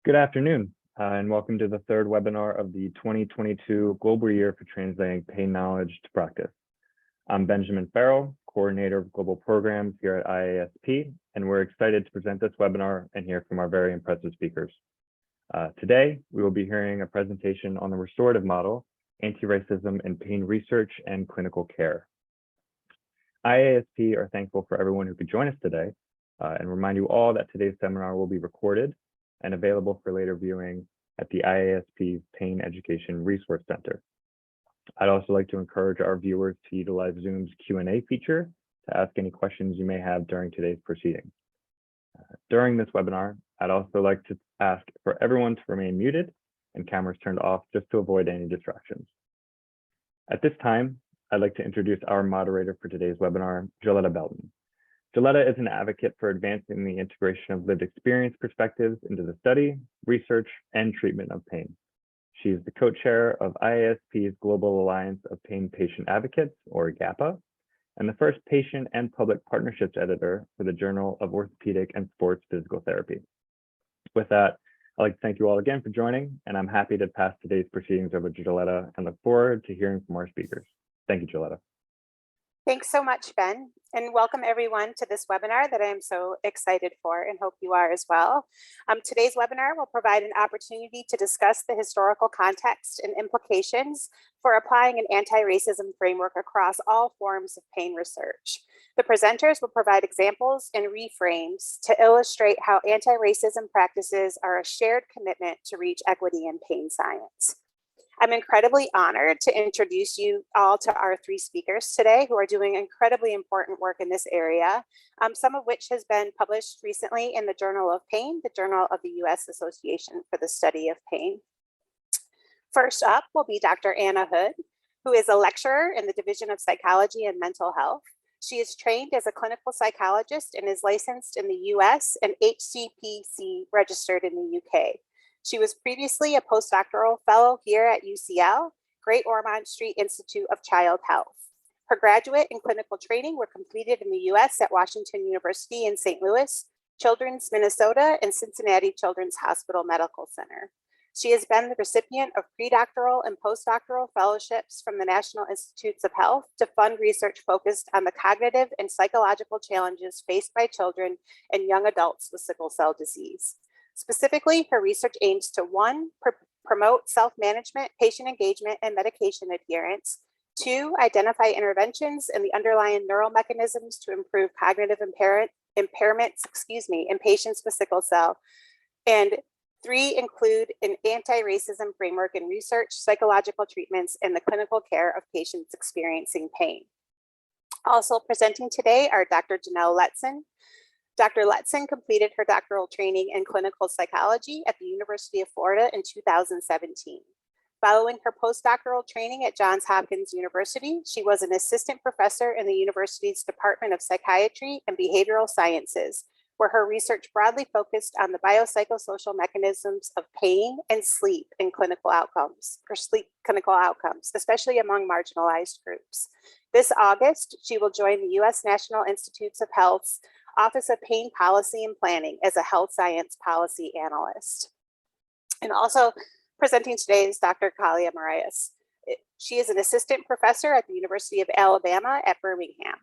Good afternoon, and welcome to the third webinar of the 2022 Global Year for Translating Pain Knowledge to Practice. I'm Benjamin Farrell, Coordinator of Global Programs here at IASP, and we're excited to present this webinar and hear from our very impressive speakers. Today, we will be hearing a presentation on the Restorative Model, Anti-Racism in Pain Research and Clinical Care. IASP are thankful for everyone who could join us today, and remind you all that today's seminar will be recorded and available for later viewing at the IASP's Pain Education Resource Center. I'd also like to encourage our viewers to utilize Zoom's Q&A feature to ask any questions you may have during today's proceedings. During this webinar, I'd also like to ask for everyone to remain muted and cameras turned off just to avoid any distractions. At this time, I'd like to introduce our moderator for today's webinar, Joletta Belton. Joletta is an advocate for advancing the integration of lived experience perspectives into the study, research, and treatment of pain. She is the co-chair of IASP's Global Alliance of Pain Patient Advocates, or GAPA, and the first patient and public partnerships editor for the Journal of Orthopedic and Sports Physical Therapy. With that, I'd like to thank you all again for joining, and I'm happy to pass today's proceedings over to Joletta and look forward to hearing from our speakers. Thank you, Joletta. Thanks so much, Ben, and welcome everyone to this webinar that I am so excited for and hope you are as well. Today's webinar will provide an opportunity to discuss the historical context and implications for applying an anti-racism framework across all forms of pain research. The presenters will provide examples and reframes to illustrate how anti-racism practices are a shared commitment to reach equity in pain science. I'm incredibly honored to introduce you all to our three speakers today who are doing incredibly important work in this area, some of which has been published recently in the Journal of Pain, the Journal of the U.S. Association for the Study of Pain. First up will be Dr. Anna Hood, who is a lecturer in the Division of Psychology and Mental Health. She is trained as a clinical psychologist and is licensed in the U.S. and HCPC registered in the UK. She was previously a postdoctoral fellow here at UCL, Great Ormond Street Institute of Child Health. Her graduate and clinical training were completed in the US at Washington University in St. Louis, Children's Minnesota, and Cincinnati Children's Hospital Medical Center. She has been the recipient of predoctoral and postdoctoral fellowships from the National Institutes of Health to fund research focused on the cognitive and psychological challenges faced by children and young adults with sickle cell disease. Specifically, her research aims to 1, promote self-management, patient engagement, and medication adherence. 2, identify interventions and the underlying neural mechanisms to improve cognitive impairments in patients with sickle cell. And 3, include an anti-racism framework in research, psychological treatments, and the clinical care of patients experiencing pain. Also presenting today are Dr. Janelle Letson. Dr. Letson completed her doctoral training in clinical psychology at the University of Florida in 2017. Following her postdoctoral training at Johns Hopkins University, she was an assistant professor in the university's Department of Psychiatry and Behavioral Sciences, where her research broadly focused on the biopsychosocial mechanisms of pain and sleep in clinical outcomes, especially among marginalized groups. This August, she will join the U.S. National Institutes of Health's Office of Pain Policy and Planning as a health science policy analyst. And also presenting today is Dr. Kalia Marias. She is an assistant professor at the University of Alabama at Birmingham.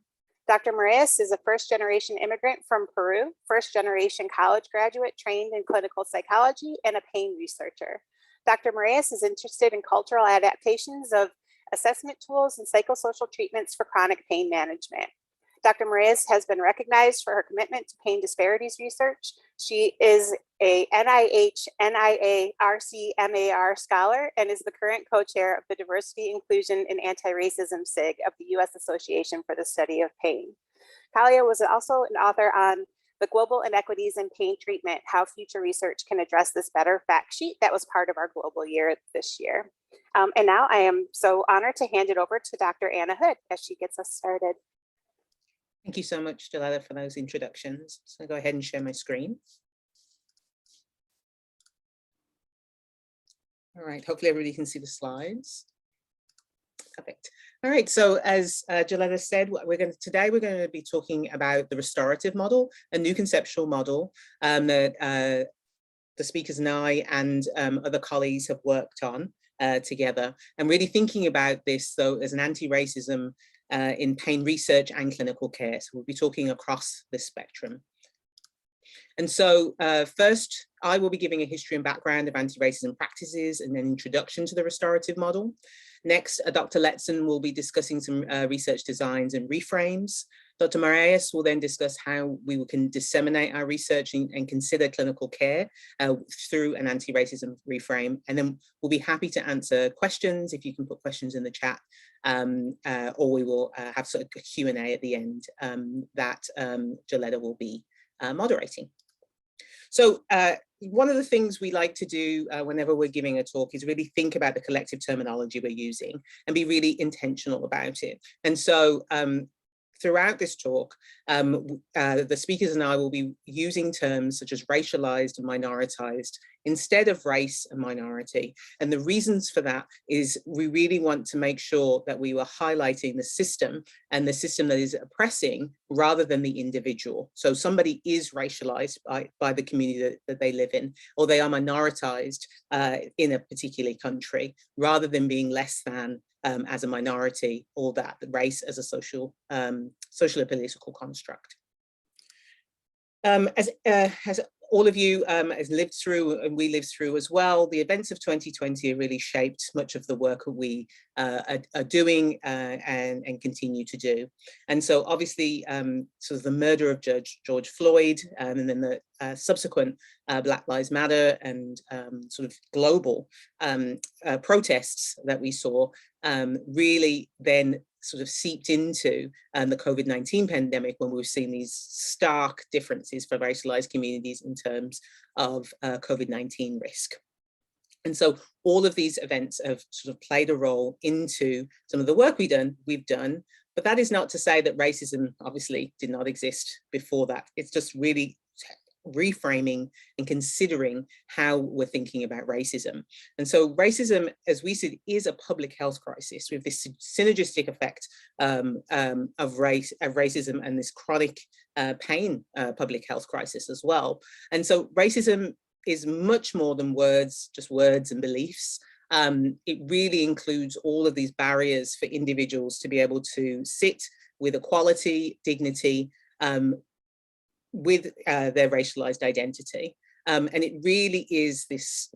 Dr. Marias is a first-generation immigrant from Peru, first-generation college graduate trained in clinical psychology and a pain researcher. Dr. Marias is interested in cultural adaptations of assessment tools and psychosocial treatments for chronic pain management. Dr. Marias has been recognized for her commitment to pain disparities research. She is a NIH, NIA, RCMAR scholar and is the current co-chair of the Diversity, Inclusion, and Anti-Racism SIG of the U.S. Association for the Study of Pain. Kalia was also an author on the Global Inequities in Pain Treatment, How Future Research Can Address This Better fact sheet that was part of our global year this year. And now I am so honored to hand it over to Dr. Anna Hood as she gets us started. Thank you so much, Joletta, for those introductions. So I'll go ahead and share my screen. All right, hopefully everybody can see the slides. Perfect. All right, so as Joletta said, today we're going to be talking about the restorative model, a new conceptual model that the speakers and I and other colleagues have worked on together, and really thinking about this though as an anti-racism in pain research and clinical care. So we'll be talking across the spectrum. And so first, I will be giving a history and background of anti-racism practices and an introduction to the restorative model. Next, Dr. Letson will be discussing some research designs and reframes. Dr. Moraes will then discuss how we can disseminate our research and consider clinical care through an anti-racism reframe. And then we'll be happy to answer questions if you can put questions in the chat, or we will have sort of a Q&A at the end that Joletta will be moderating. So one of the things we like to do whenever we're giving a talk is really think about the collective terminology we're using and be really intentional about it. And so throughout this talk, the speakers and I will be using terms such as racialized and minoritized instead of race and minority. And the reasons for that is we really want to make sure that we were highlighting the system and the system that is oppressing rather than the individual. So somebody is racialized by the community that they live in, or they are minoritized in a particular country, rather than being less than as a minority, or that race as a social and political construct. As all of you has lived through, and we lived through as well, the events of 2020 have really shaped much of the work that we are doing and continue to do. And so obviously, sort of the murder of George Floyd, and then the subsequent Black Lives Matter and sort of global protests that we saw really then sort of seeped into the COVID-19 pandemic, when we've seen these stark differences for racialized communities in terms of COVID-19 risk. And so all of these events have sort of played a role into some of the work we've done, but that is not to say that racism obviously did not exist before that. It's just really reframing and considering how we're thinking about racism. And so racism, as we said, is a public health crisis with this synergistic effect of racism and this chronic pain public health crisis as well. And so racism is much more than words, just words and beliefs. It really includes all of these barriers for individuals to be able to sit with equality, dignity, with their racialized identity. And it really is this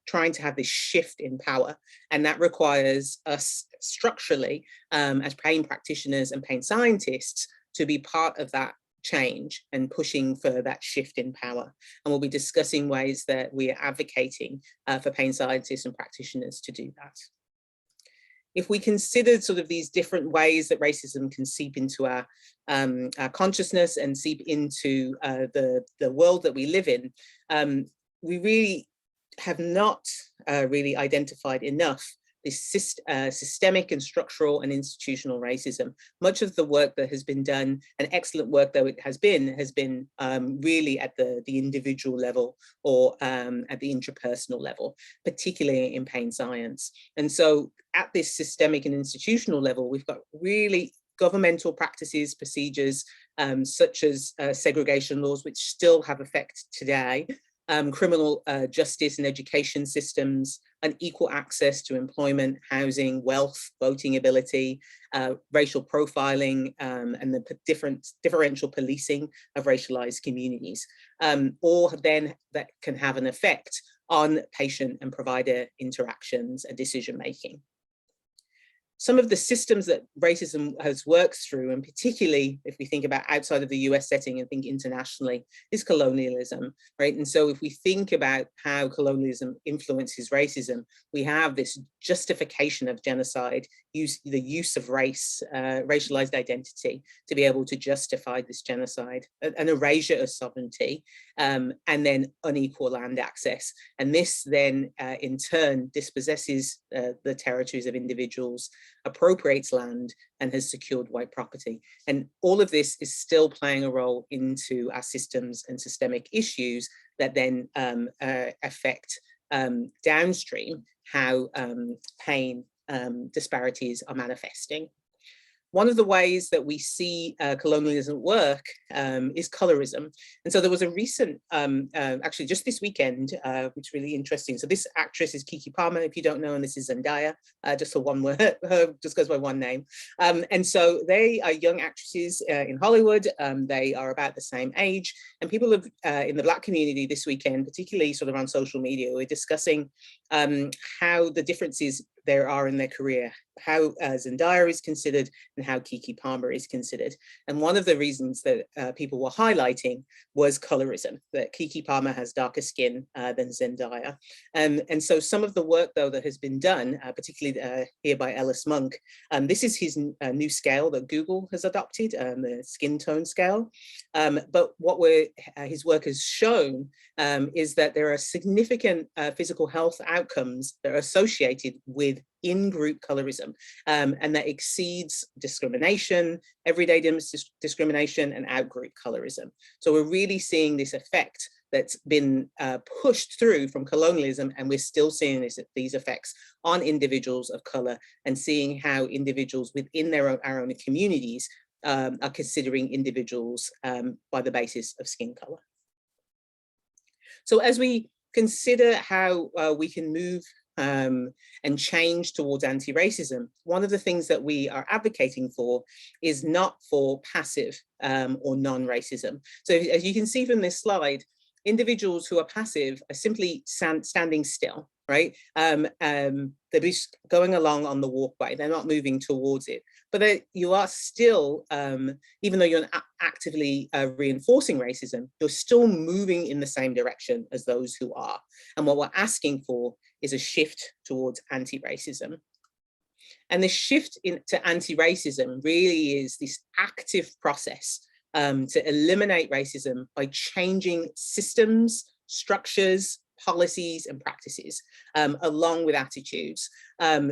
trying to have this shift in power. And that requires us structurally, as pain practitioners and pain scientists, to be part of that change and pushing for that shift in power. And we'll be discussing ways that we are advocating for pain scientists and practitioners to do that. If we considered sort of these different ways that racism can seep into our consciousness and seep into the world that we live in, we really have not really identified enough this systemic and structural and institutional racism. Much of the work that has been done, and excellent work though it has been really at the individual level, or at the intrapersonal level, particularly in pain science. And so at this systemic and institutional level, we've got really governmental practices, procedures, such as segregation laws, which still have effect today, criminal justice and education systems, unequal access to employment, housing, wealth, voting ability, racial profiling, and the differential policing of racialized communities, or then that can have an effect on patient and provider interactions and decision making. Some of the systems that racism has worked through, and particularly if we think about outside of the US setting and think internationally, is colonialism, right? And so if we think about how colonialism influences racism, we have this justification of genocide, the use of race, racialized identity, to be able to justify this genocide, an erasure of sovereignty, and then unequal land access. And this then in turn dispossesses the territories of individuals, appropriates land, and has secured white property. And all of this is still playing a role into our systems and systemic issues that then affect downstream how pain disparities are manifesting. One of the ways that we see colonialism work is colorism. And so there was a recent, actually just this weekend, which is really interesting. So this actress is Keke Palmer, if you don't know, and this is Zendaya, just for one word, just goes by one name. And so they are young actresses in Hollywood. They are about the same age. And people have, in the Black community this weekend, particularly sort of on social media, we're discussing how the differences there are in their career, how Zendaya is considered and how Keke Palmer is considered. And one of the reasons that people were highlighting was colorism, that Keke Palmer has darker skin than Zendaya. And so some of the work though that has been done, particularly here by Ellis Monk, this is his new scale that Google has adopted, the skin tone scale. But what his work has shown is that there are significant physical health outcomes that are associated with in-group colorism, and that exceeds discrimination, everyday discrimination, and out-group colorism. So we're really seeing this effect that's been pushed through from colonialism, and we're still seeing these effects on individuals of color, and seeing how individuals within our own communities are considering individuals by the basis of skin color. So as we consider how we can move and change towards anti-racism, one of the things that we are advocating for is not for passive or non-racism. So as you can see from this slide, individuals who are passive are simply standing still, right? They're just going along on the walkway, they're not moving towards it. But you are still, even though you're not actively reinforcing racism, you're still moving in the same direction as those who are. And what we're asking for is a shift towards anti-racism. And the shift into anti-racism really is this active process to eliminate racism by changing systems, structures, policies, and practices, along with attitudes,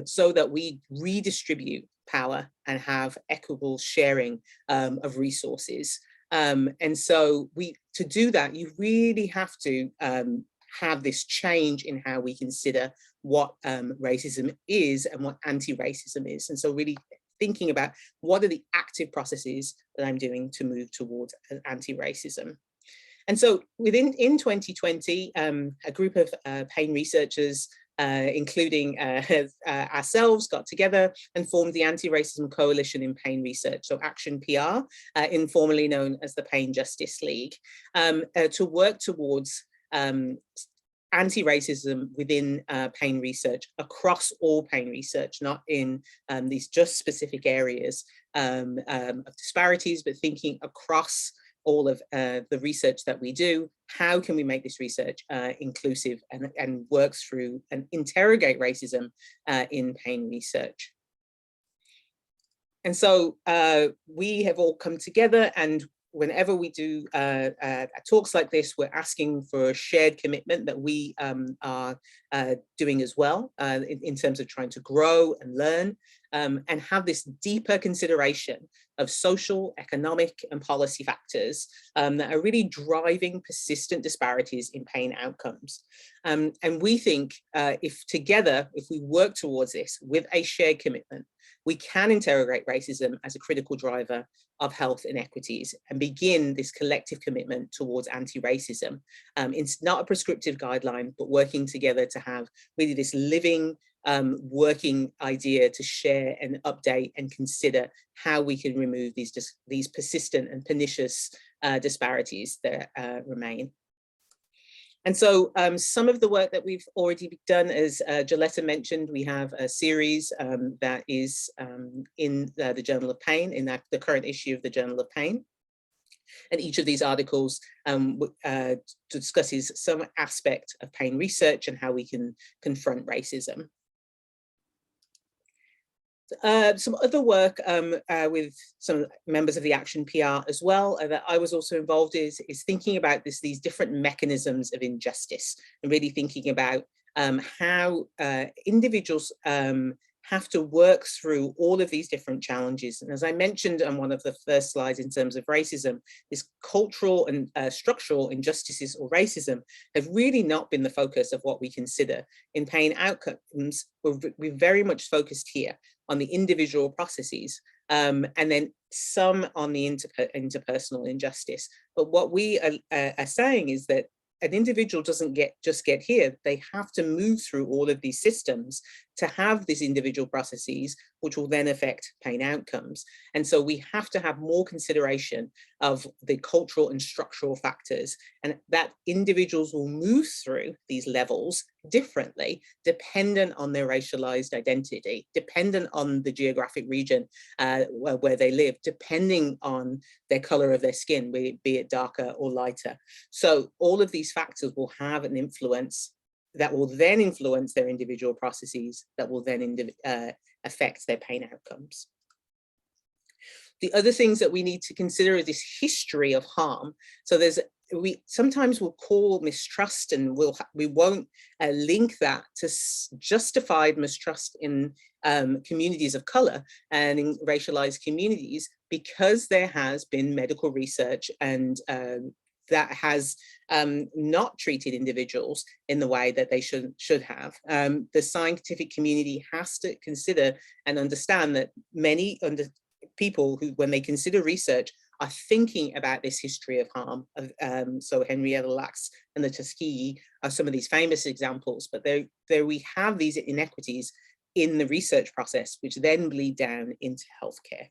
so that we redistribute power and have equitable sharing of resources. And so to do that, you really have to have this change in how we consider what racism is and what anti-racism is. And so really thinking about what are the active processes that I'm doing to move towards anti-racism. And so in 2020, a group of pain researchers, including ourselves, got together and formed the Antiracism Coalition in Pain Research, so Action PR, informally known as the Pain Justice League, to work towards anti-racism within pain research, across all pain research, not in these just specific areas of disparities, but thinking across all of the research that we do. How can we make this research inclusive and work through and interrogate racism in pain research? And so we have all come together, and whenever we do talks like this, we're asking for a shared commitment that we are doing as well in terms of trying to grow and learn and have this deeper consideration of social, economic, and policy factors that are really driving persistent disparities in pain outcomes. And we think if we work towards this with a shared commitment, we can interrogate racism as a critical driver of health inequities and begin this collective commitment towards anti-racism. It's not a prescriptive guideline, but working together to have really this living, working idea to share and update and consider how we can remove these persistent and pernicious disparities that remain. And so some of the work that we've already done, as Joletta mentioned, we have a series that is in the Journal of Pain, in the current issue of the Journal of Pain. And each of these articles discusses some aspect of pain research and how we can confront racism. Some other work with some members of the Action PR as well that I was also involved in is thinking about these different mechanisms of injustice, and really thinking about how individuals have to work through all of these different challenges. And as I mentioned on one of the first slides in terms of racism, this cultural and structural injustices or racism have really not been the focus of what we consider in pain outcomes. We're very much focused here on the individual processes, and then some on the interpersonal injustice. But what we are saying is that an individual doesn't just get here, they have to move through all of these systems to have these individual processes, which will then affect pain outcomes. And so we have to have more consideration of the cultural and structural factors, and that individuals will move through these levels differently, dependent on their racialized identity, dependent on the geographic region where they live, depending on their color of their skin, be it darker or lighter. So all of these factors will have an influence that will then influence their individual processes, that will then affect their pain outcomes. The other things that we need to consider is this history of harm. So we sometimes will call mistrust, and we won't link that to justified mistrust in communities of color and in racialized communities, because there has been medical research and that has not treated individuals in the way that they should have. The scientific community has to consider and understand that many people who, when they consider research, are thinking about this history of harm. So Henrietta Lacks and the Tuskegee are some of these famous examples, but there we have these inequities in the research process, which then bleed down into healthcare.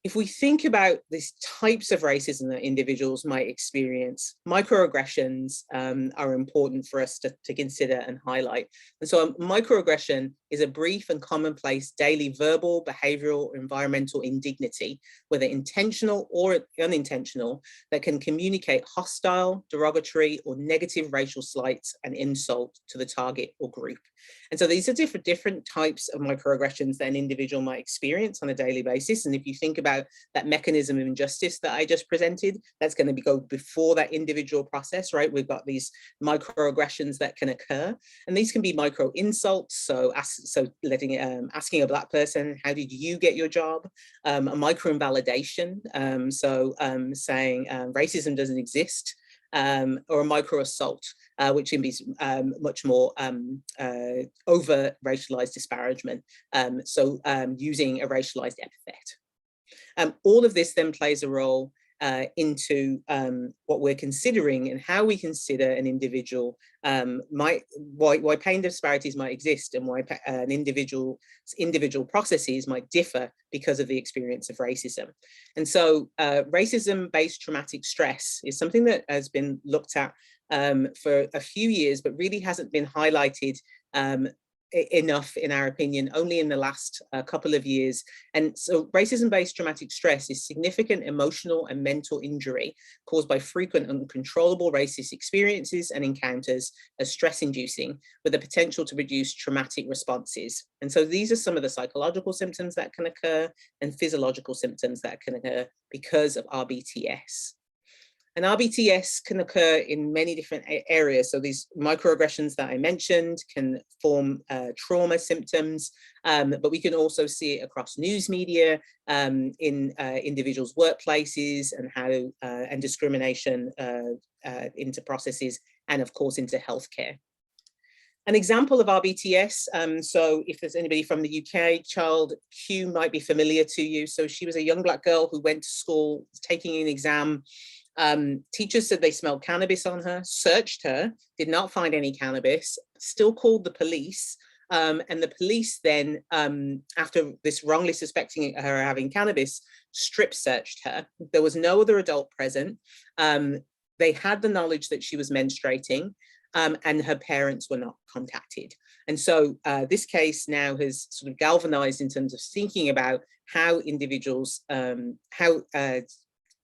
If we think about these types of racism that individuals might experience, microaggressions are important for us to consider and highlight. And so a microaggression is a brief and commonplace daily verbal, behavioral, or environmental indignity, whether intentional or unintentional, that can communicate hostile, derogatory, or negative racial slights and insult to the target or group. And so these are different types of microaggressions that an individual might experience on a daily basis. And if you think about that mechanism of injustice that I just presented, that's going to go before that individual process, right? We've got these microaggressions that can occur, and these can be micro insults. So asking a Black person, how did you get your job? A micro invalidation, saying racism doesn't exist. Or a micro assault, which can be much more over racialized disparagement. Using a racialized epithet. All of this then plays a role into what we're considering and how we consider an individual, why pain disparities might exist, and why an individual processes might differ because of the experience of racism. And so racism-based traumatic stress is something that has been looked at for a few years, but really hasn't been highlighted enough, in our opinion, only in the last couple of years. And so racism-based traumatic stress is significant emotional and mental injury caused by frequent uncontrollable racist experiences and encounters as stress-inducing, with the potential to produce traumatic responses. And so these are some of the psychological symptoms that can occur and physiological symptoms that can occur because of RBTS. And RBTS can occur in many different areas. So these microaggressions that I mentioned can form trauma symptoms, but we can also see it across news media, in individuals' workplaces, and how and discrimination into processes, and of course into healthcare. An example of RBTS, so if there's anybody from the UK, Child Q might be familiar to you. So she was a young Black girl who went to school, taking an exam. Teachers said they smelled cannabis on her, searched her, did not find any cannabis, still called the police. And the police then, after this wrongly suspecting her having cannabis, strip searched her. There was no other adult present. They had the knowledge that she was menstruating, and her parents were not contacted. And so this case now has sort of galvanized in terms of thinking about how individuals,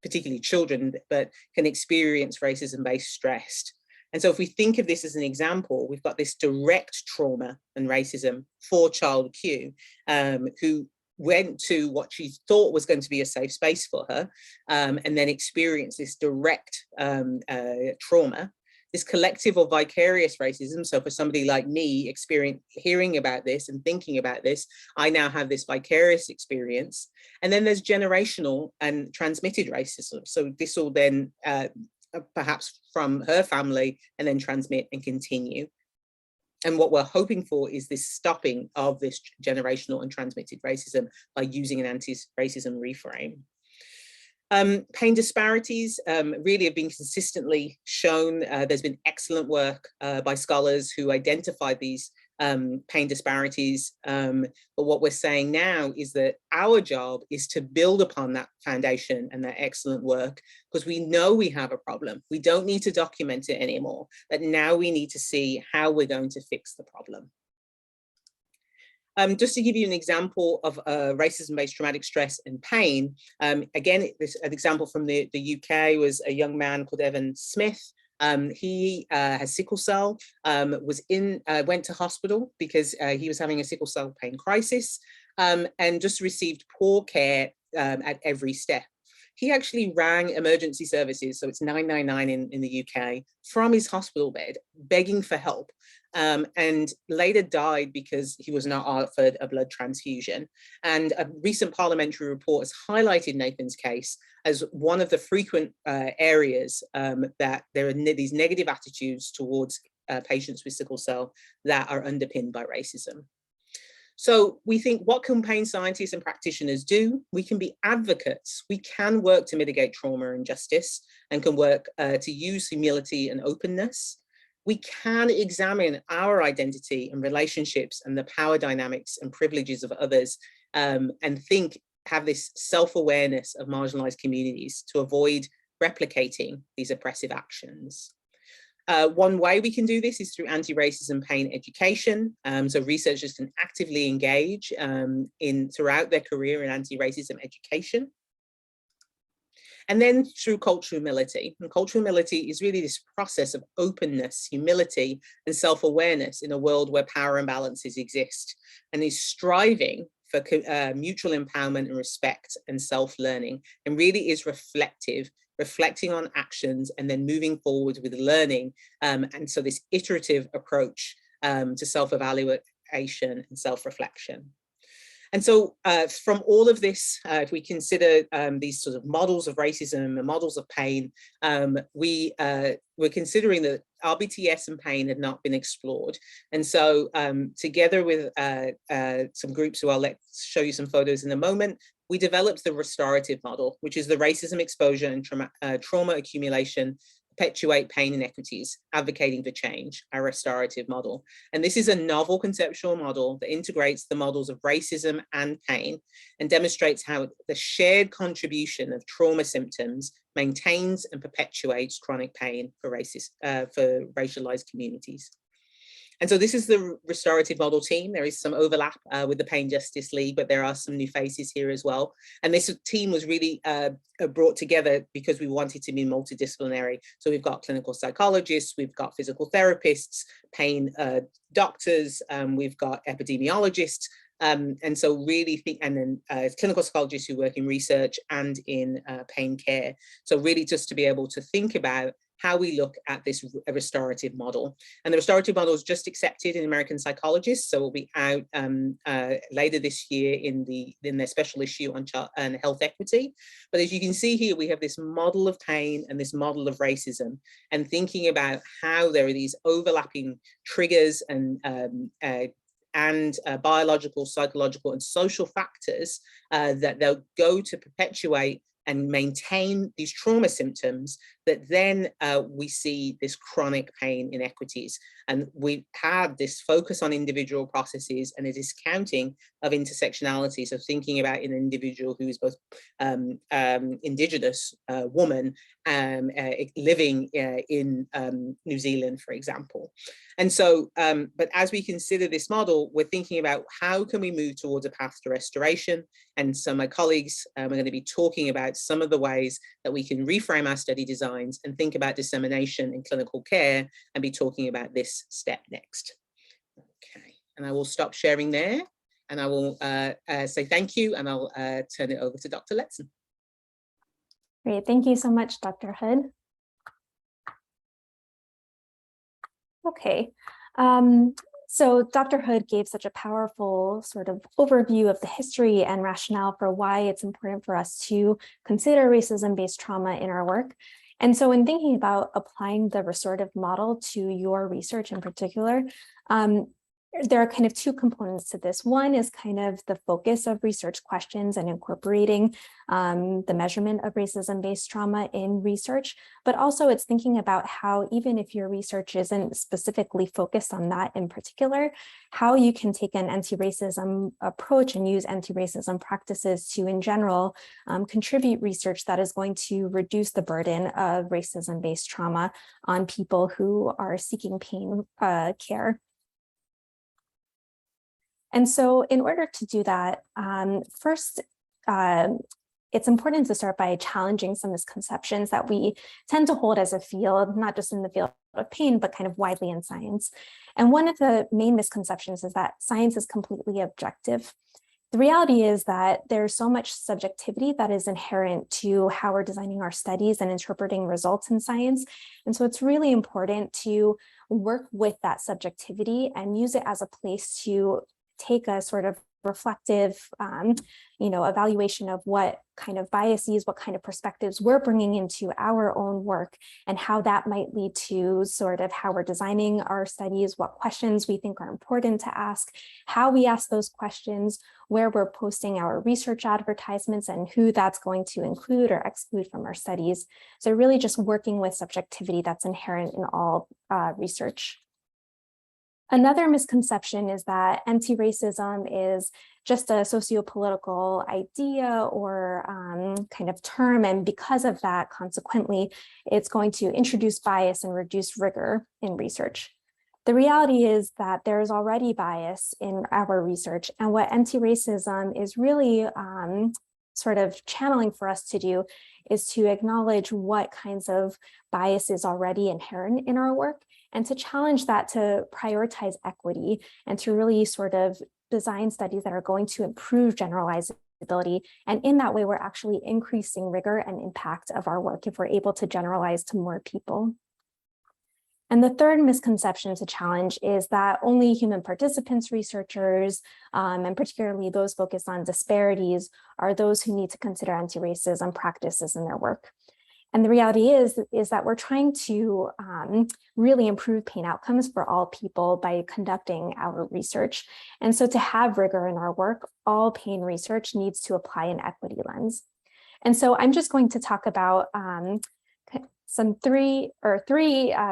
particularly children, but can experience racism-based stress. And so if we think of this as an example, we've got this direct trauma and racism for Child Q, who went to what she thought was going to be a safe space for her, and then experienced this direct trauma. This collective or vicarious racism, so for somebody like me, hearing about this and thinking about this, I now have this vicarious experience. And then there's generational and transmitted racism. So this will then perhaps from her family and then transmit and continue. what we're hoping for is this stopping of this generational and transmitted racism by using an anti-racism reframe. Pain disparities really have been consistently shown. There's been excellent work by scholars who identified these pain disparities. But what we're saying now is that our job is to build upon that foundation and that excellent work, because we know we have a problem. We don't need to document it anymore, but now we need to see how we're going to fix the problem. Just to give you an example of racism-based traumatic stress and pain, again, an example from the UK was a young man called Evan Smith. He has sickle cell, went to hospital because he was having a sickle cell pain crisis, and just received poor care at every step. He actually rang emergency services, so it's 999 in the UK, from his hospital bed, begging for help, and later died because he was not offered a blood transfusion. And a recent parliamentary report has highlighted Nathan's case as one of the frequent areas that there are these negative attitudes towards patients with sickle cell that are underpinned by racism. So we think, what can pain scientists and practitioners do? We can be advocates. We can work to mitigate trauma and justice, and can work to use humility and openness. We can examine our identity and relationships and the power dynamics and privileges of others, and have this self-awareness of marginalized communities to avoid replicating these oppressive actions. One way we can do this is through anti-racism pain education. So researchers can actively engage throughout their career in anti-racism education. And then through cultural humility. And cultural humility is really this process of openness, humility, and self-awareness in a world where power imbalances exist, and is striving for mutual empowerment and respect and self-learning, and really is reflecting on actions and then moving forward with learning. And so this iterative approach to self-evaluation and self-reflection. And so from all of this, if we consider these sort of models of racism and models of pain, we're considering that RBTS and pain had not been explored. And so together with some groups who I'll show you some photos in a moment, we developed the Restorative Model, which is the racism exposure and trauma accumulation, perpetuate pain inequities, advocating for change, our restorative model. And this is a novel conceptual model that integrates the models of racism and pain, and demonstrates how the shared contribution of trauma symptoms maintains and perpetuates chronic pain for racialized communities. And so this is the Restorative Model team. There is some overlap with the Pain Justice League, but there are some new faces here as well. And this team was really brought together because we wanted to be multidisciplinary. So we've got clinical psychologists, we've got physical therapists, pain doctors, we've got epidemiologists, and so really and then clinical psychologists who work in research and in pain care. So really just to be able to think about how we look at this restorative model. And the restorative model is just accepted in American Psychologists, so it will be out later this year in their special issue on health equity. But as you can see here, we have this model of pain and this model of racism, and thinking about how there are these overlapping triggers and biological, psychological, and social factors that they'll go to perpetuate and maintain these trauma symptoms, that then we see this chronic pain inequities. And we have this focus on individual processes and a discounting of intersectionality. So thinking about an individual who is both Indigenous woman living in New Zealand, for example. And so, but as we consider this model, we're thinking about how can we move towards a path to restoration. And so my colleagues are going to be talking about some of the ways that we can reframe our study designs and think about dissemination in clinical care, and be talking about this step next. Okay, and I will stop sharing there, and I will say thank you, and I'll turn it over to Dr. Letson. Great, thank you so much, Dr. Hood. Okay, so Dr. Hood gave such a powerful sort of overview of the history and rationale for why it's important for us to consider racism-based trauma in our work. And so in thinking about applying the restorative model to your research in particular, there are kind of two components to this. One is kind of the focus of research questions and incorporating the measurement of racism-based trauma in research, but also it's thinking about how, even if your research isn't specifically focused on that in particular, how you can take an anti-racism approach and use anti-racism practices to, in general, contribute research that is going to reduce the burden of racism-based trauma on people who are seeking pain care. And so in order to do that, first, it's important to start by challenging some misconceptions that we tend to hold as a field, not just in the field of pain, but kind of widely in science. And one of the main misconceptions is that science is completely objective. The reality is that there's so much subjectivity that is inherent to how we're designing our studies and interpreting results in science. And so it's really important to work with that subjectivity and use it as a place to take a sort of reflective, evaluation of what kind of biases, what kind of perspectives we're bringing into our own work, and how that might lead to sort of how we're designing our studies, what questions we think are important to ask, how we ask those questions, where we're posting our research advertisements, and who that's going to include or exclude from our studies. So really just working with subjectivity that's inherent in all research. Another misconception is that anti-racism is just a socio-political idea or kind of term, and because of that, consequently, it's going to introduce bias and reduce rigor in research. The reality is that there is already bias in our research, and what anti-racism is really sort of channeling for us to do is to acknowledge what kinds of bias is already inherent in our work, and to challenge that to prioritize equity and to really sort of design studies that are going to improve generalizability. And in that way, we're actually increasing rigor and impact of our work if we're able to generalize to more people. And the third misconception to challenge is that only human participants, researchers, and particularly those focused on disparities, are those who need to consider anti-racism practices in their work. And the reality is that we're trying to really improve pain outcomes for all people by conducting our research. And so to have rigor in our work, all pain research needs to apply an equity lens. And so I'm just going to talk about three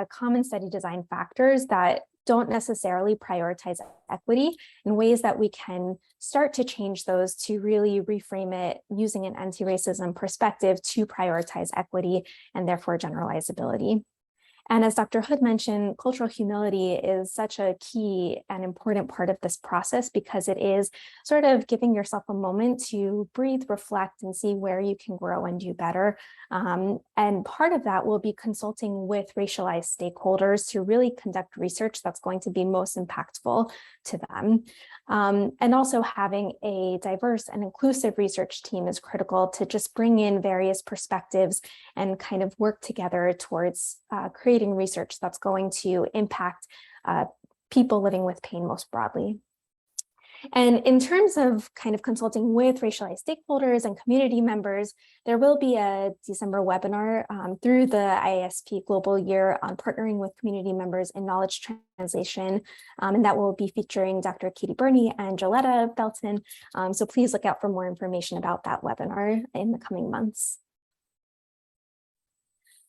common study design factors that don't necessarily prioritize equity, in ways that we can start to change those to really reframe it using an anti-racism perspective to prioritize equity and therefore generalizability. And as Dr. Hood mentioned, cultural humility is such a key and important part of this process, because it is sort of giving yourself a moment to breathe, reflect, and see where you can grow and do better. And part of that will be consulting with racialized stakeholders to really conduct research that's going to be most impactful to them. And also having a diverse and inclusive research team is critical to just bring in various perspectives and kind of work together towards creating research that's going to impact people living with pain most broadly. And in terms of kind of consulting with racialized stakeholders and community members, there will be a December webinar through the IASP Global Year on partnering with community members in knowledge translation. And that will be featuring Dr. Katie Burney and Joletta Belton. So please look out for more information about that webinar in the coming months.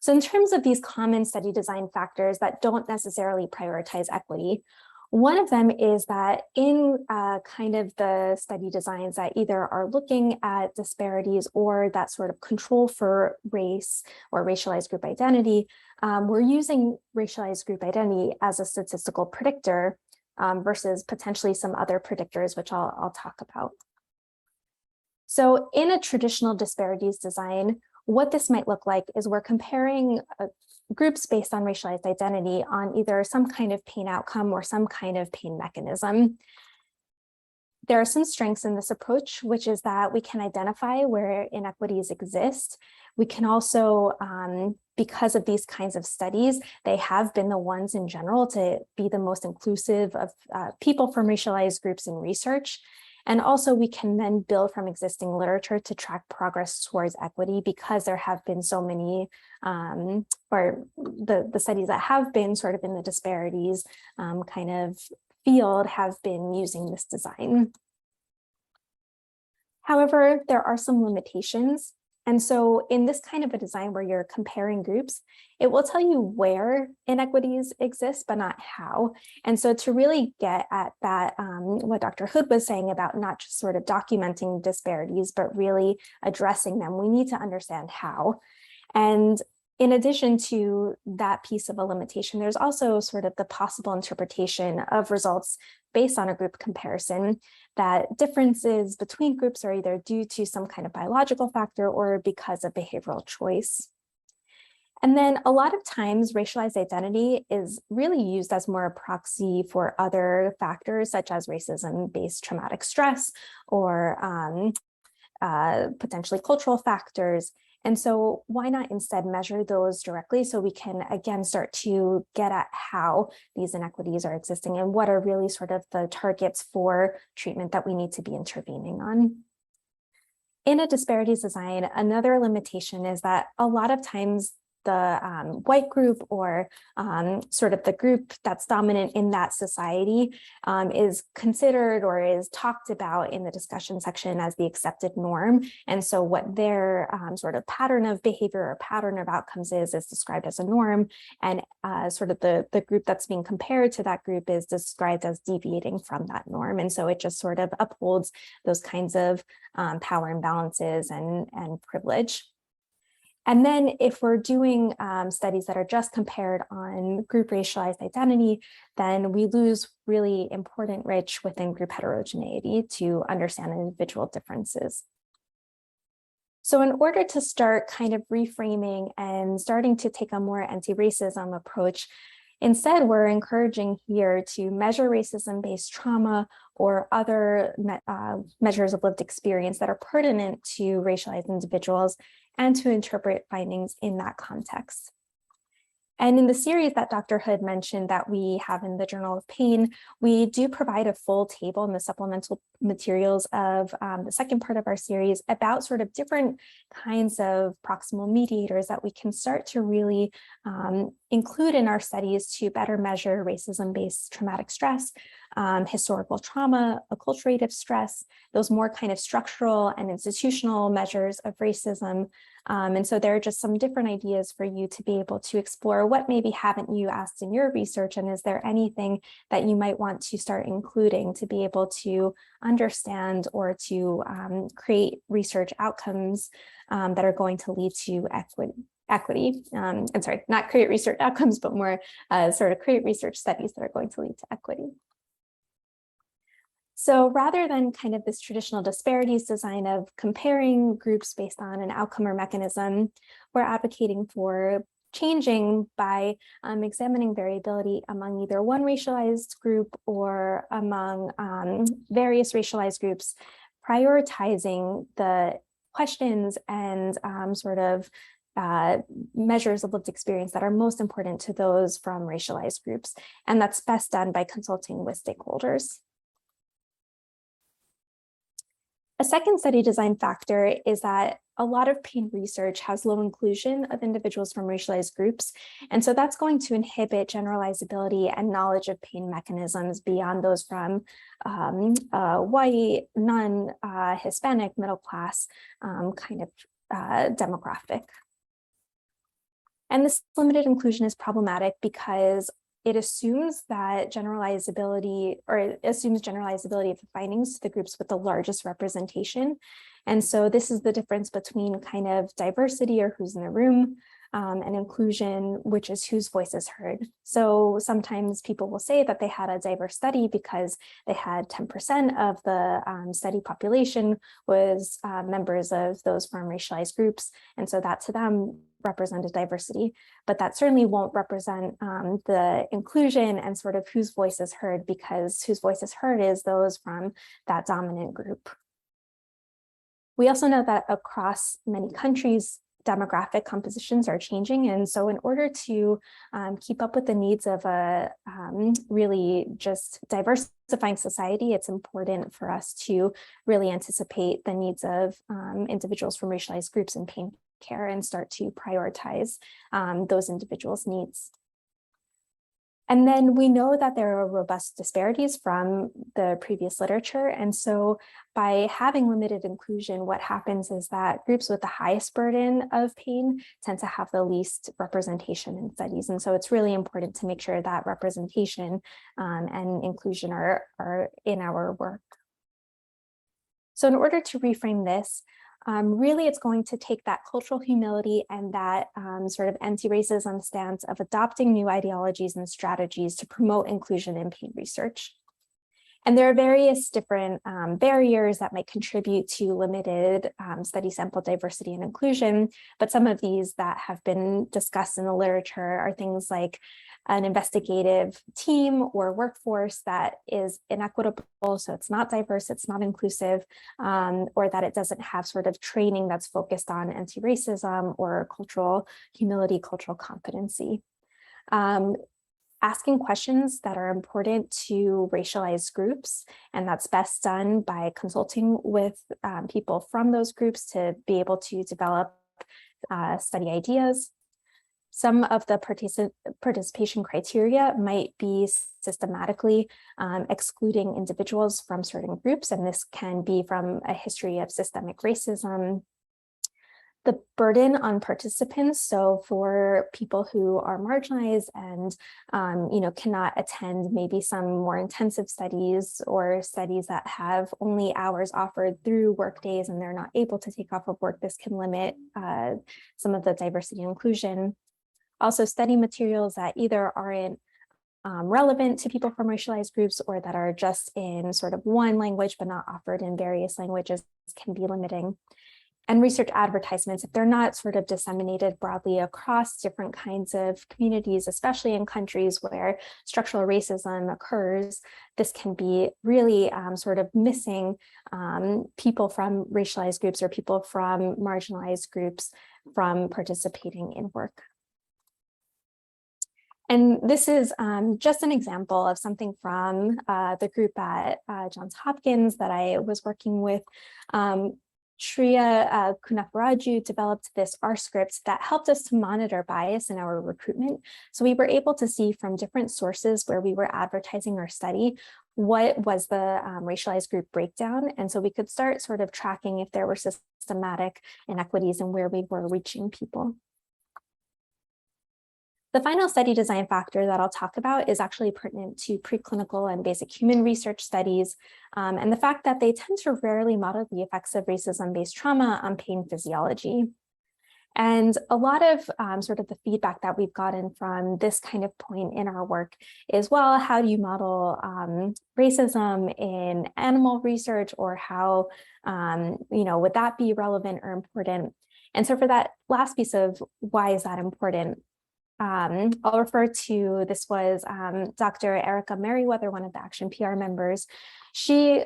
So in terms of these common study design factors that don't necessarily prioritize equity, one of them is that in kind of the study designs that either are looking at disparities or that sort of control for race or racialized group identity, we're using racialized group identity as a statistical predictor versus potentially some other predictors, which I'll talk about. So in a traditional disparities design, what this might look like is we're comparing groups based on racialized identity on either some kind of pain outcome or some kind of pain mechanism. There are some strengths in this approach, which is that we can identify where inequities exist. We can also, because of these kinds of studies, they have been the ones in general to be the most inclusive of people from racialized groups in research. And also we can then build from existing literature to track progress towards equity, because there have been so many, or the studies that have been sort of in the disparities kind of field have been using this design. However, there are some limitations. And so in this kind of a design where you're comparing groups, it will tell you where inequities exist, but not how. And so to really get at that, what Dr. Hood was saying about not just sort of documenting disparities, but really addressing them, we need to understand how. And in addition to that piece of a limitation, there's also sort of the possible interpretation of results based on a group comparison, that differences between groups are either due to some kind of biological factor or because of behavioral choice. And then a lot of times racialized identity is really used as more a proxy for other factors such as racism-based traumatic stress or potentially cultural factors. And so why not instead measure those directly so we can, again, start to get at how these inequities are existing and what are really sort of the targets for treatment that we need to be intervening on. In a disparities design, another limitation is that a lot of times the white group or sort of the group that's dominant in that society is considered or is talked about in the discussion section as the accepted norm. And so what their sort of pattern of behavior or pattern of outcomes is described as a norm. And sort of the group that's being compared to that group is described as deviating from that norm. And so it just sort of upholds those kinds of power imbalances and privilege. And then if we're doing studies that are just compared on group racialized identity, then we lose really important rich within group heterogeneity to understand individual differences. So in order to start kind of reframing and starting to take a more anti-racism approach, instead, we're encouraging here to measure racism-based trauma or other measures of lived experience that are pertinent to racialized individuals and to interpret findings in that context. And in the series that Dr. Hood mentioned that we have in the Journal of Pain, we do provide a full table in the supplemental materials of the second part of our series about sort of different kinds of proximal mediators that we can start to really include in our studies to better measure racism-based traumatic stress, historical trauma, acculturative stress, those more kind of structural and institutional measures of racism. And so there are just some different ideas for you to be able to explore what maybe haven't you asked in your research, and is there anything that you might want to start including to be able to understand or to create research outcomes that are going to lead to equity. I'm sorry, not create research outcomes, but more sort of create research studies that are going to lead to equity. So rather than kind of this traditional disparities design of comparing groups based on an outcome or mechanism, we're advocating for changing by examining variability among either one racialized group or among various racialized groups, prioritizing the questions and sort of measures of lived experience that are most important to those from racialized groups. And that's best done by consulting with stakeholders. A second study design factor is that a lot of pain research has low inclusion of individuals from racialized groups. And so that's going to inhibit generalizability and knowledge of pain mechanisms beyond those from white, non-Hispanic, middle class kind of demographic. And this limited inclusion is problematic because it assumes that generalizability of the findings to the groups with the largest representation. And so this is the difference between kind of diversity or who's in the room and inclusion, which is whose voice is heard. So sometimes people will say that they had a diverse study because they had 10% of the study population was members of those from racialized groups. And so that to them represented diversity, but that certainly won't represent the inclusion and sort of whose voice is heard, because whose voice is heard is those from that dominant group. We also know that across many countries, demographic compositions are changing. And so in order to keep up with the needs of a really just diverse diversifying society, it's important for us to really anticipate the needs of individuals from racialized groups in pain care and start to prioritize those individuals' needs. And then we know that there are robust disparities from the previous literature. And so by having limited inclusion, what happens is that groups with the highest burden of pain tend to have the least representation in studies. And so it's really important to make sure that representation and inclusion are in our work. So in order to reframe this, really, it's going to take that cultural humility and that sort of anti-racism stance of adopting new ideologies and strategies to promote inclusion in pain research. And there are various different barriers that might contribute to limited study sample diversity and inclusion, but some of these that have been discussed in the literature are things like an investigative team or workforce that is inequitable, so it's not diverse, it's not inclusive, or that it doesn't have sort of training that's focused on anti-racism or cultural humility, cultural competency. Asking questions that are important to racialized groups, and that's best done by consulting with people from those groups to be able to develop study ideas. Some of the participation criteria might be systematically excluding individuals from certain groups, and this can be from a history of systemic racism. The burden on participants, so for people who are marginalized and cannot attend maybe some more intensive studies or studies that have only hours offered through work days and they're not able to take off of work, this can limit some of the diversity and inclusion. Also, study materials that either aren't relevant to people from racialized groups or that are just in sort of one language but not offered in various languages can be limiting. And research advertisements, if they're not sort of disseminated broadly across different kinds of communities, especially in countries where structural racism occurs, this can be really sort of missing people from racialized groups or people from marginalized groups from participating in work. And this is just an example of something from the group at Johns Hopkins that I was working with. Shreya Kunafaraju developed this R script that helped us to monitor bias in our recruitment. So we were able to see from different sources where we were advertising our study, what was the racialized group breakdown. And so we could start sort of tracking if there were systematic inequities and where we were reaching people. The final study design factor that I'll talk about is actually pertinent to preclinical and basic human research studies, and the fact that they tend to rarely model the effects of racism-based trauma on pain physiology. And a lot of sort of the feedback that we've gotten from this kind of point in our work is, well, how do you model racism in animal research, or how, would that be relevant or important? And so for that last piece of why is that important, I'll refer to, this was Dr. Erica Merriweather, one of the Action PR members. She